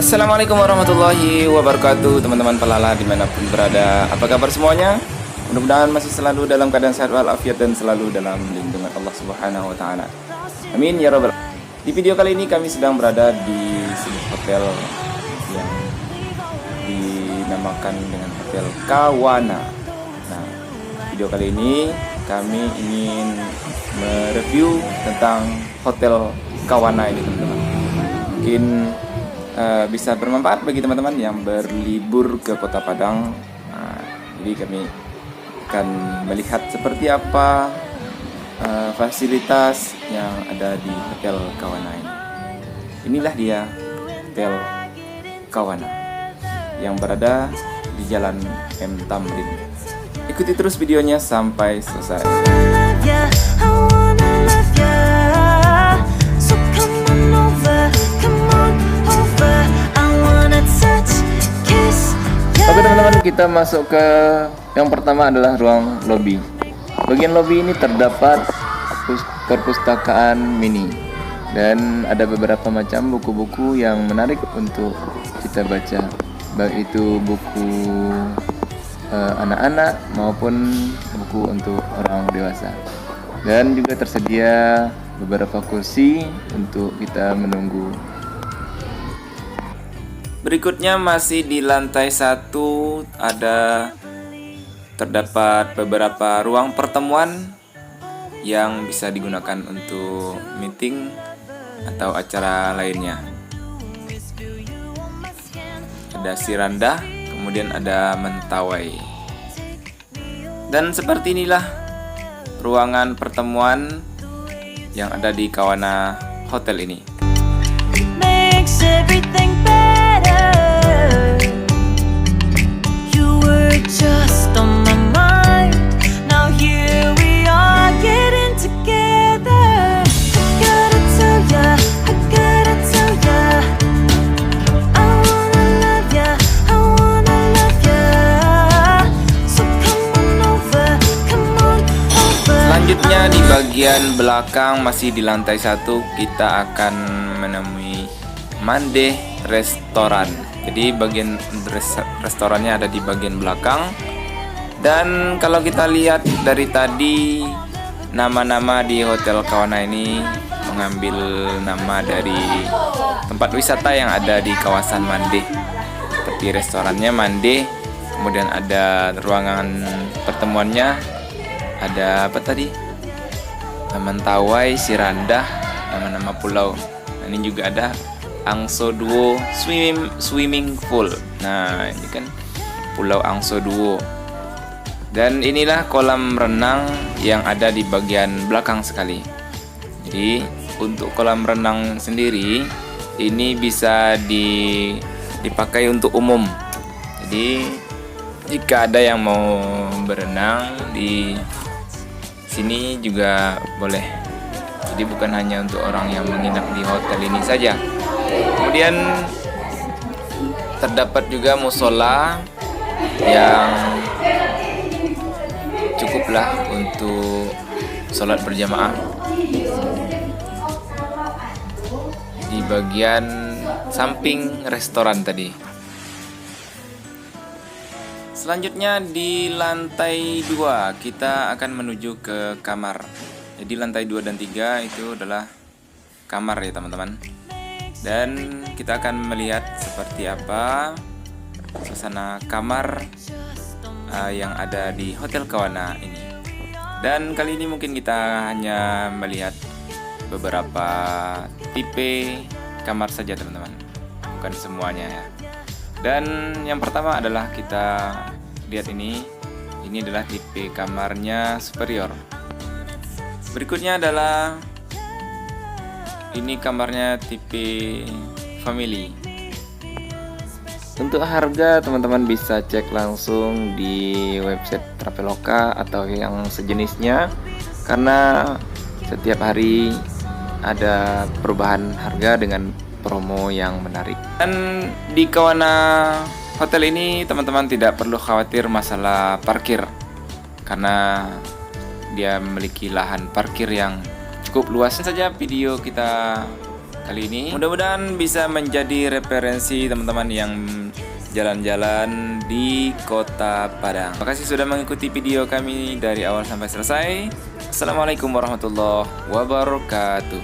Assalamualaikum warahmatullahi wabarakatuh, teman-teman pelala dimanapun berada. Apa kabar semuanya? Mudah-mudahan masih selalu dalam keadaan sehat walafiat dan selalu dalam lindungan Allah Subhanahu wa taala. Amin ya rabbal. Di video kali ini kami sedang berada di sebuah hotel yang dinamakan dengan Hotel Kawana. Nah, video kali ini kami ingin mereview tentang Hotel Kawana ini, teman-teman. Mungkin bisa bermanfaat bagi teman-teman yang berlibur ke Kota Padang. Jadi kami akan melihat seperti apa fasilitas yang ada di Hotel Kawana ini. Inilah dia Hotel Kawana yang berada di Jalan M Tamrin. Ikuti terus videonya sampai selesai. Oke teman-teman, kita masuk ke yang pertama adalah ruang lobby. Bagian lobby ini terdapat perpustakaan mini dan ada beberapa macam buku-buku yang menarik untuk kita baca, baik itu buku anak-anak maupun buku untuk orang dewasa. Dan juga tersedia beberapa kursi untuk kita menunggu. Berikutnya masih di lantai 1 terdapat beberapa ruang pertemuan yang bisa digunakan untuk meeting atau acara lainnya. Ada Siranda, kemudian ada Mentawai. Dan seperti inilah ruangan pertemuan yang ada di Kawana Hotel ini. Selanjutnya di bagian belakang masih di lantai 1 kita akan menemui Mande Restoran. Jadi bagian restorannya ada di bagian belakang. Dan kalau kita lihat dari tadi, nama-nama di Hotel Kawana ini mengambil nama dari tempat wisata yang ada di kawasan Mande. Seperti restorannya Mande, kemudian ada ruangan pertemuannya, ada apa tadi? Mentawai, Siranda, nama-nama pulau. Nah, ini juga ada Angso Duo Swimming Pool. Nah, ini kan Pulau Angso Duo. Dan inilah kolam renang yang ada di bagian belakang sekali. Jadi untuk kolam renang sendiri ini bisa dipakai untuk umum. Jadi jika ada yang mau berenang di sini juga boleh. Jadi bukan hanya untuk orang yang menginap di hotel ini saja. Kemudian terdapat juga musola yang cukuplah untuk sholat berjamaah di bagian samping restoran tadi. Selanjutnya di lantai 2 kita akan menuju ke kamar. Jadi lantai 2 dan 3 itu adalah kamar ya teman-teman. Dan kita akan melihat seperti apa suasana kamar yang ada di Hotel Kawana ini. Dan kali ini mungkin kita hanya melihat beberapa tipe kamar saja teman-teman, bukan semuanya ya. Dan yang pertama adalah kita lihat ini adalah tipe kamarnya superior. Berikutnya adalah ini kamarnya tipe family. Untuk harga teman-teman bisa cek langsung di website Traveloka atau yang sejenisnya, karena setiap hari ada perubahan harga dengan promo yang menarik. Dan di Kawana Hotel ini teman-teman tidak perlu khawatir masalah parkir, karena dia memiliki lahan parkir yang cukup luas. Saja video kita kali ini. Mudah-mudahan bisa menjadi referensi teman-teman yang jalan-jalan di Kota Padang. Terima kasih sudah mengikuti video kami dari awal sampai selesai. Assalamualaikum warahmatullahi wabarakatuh.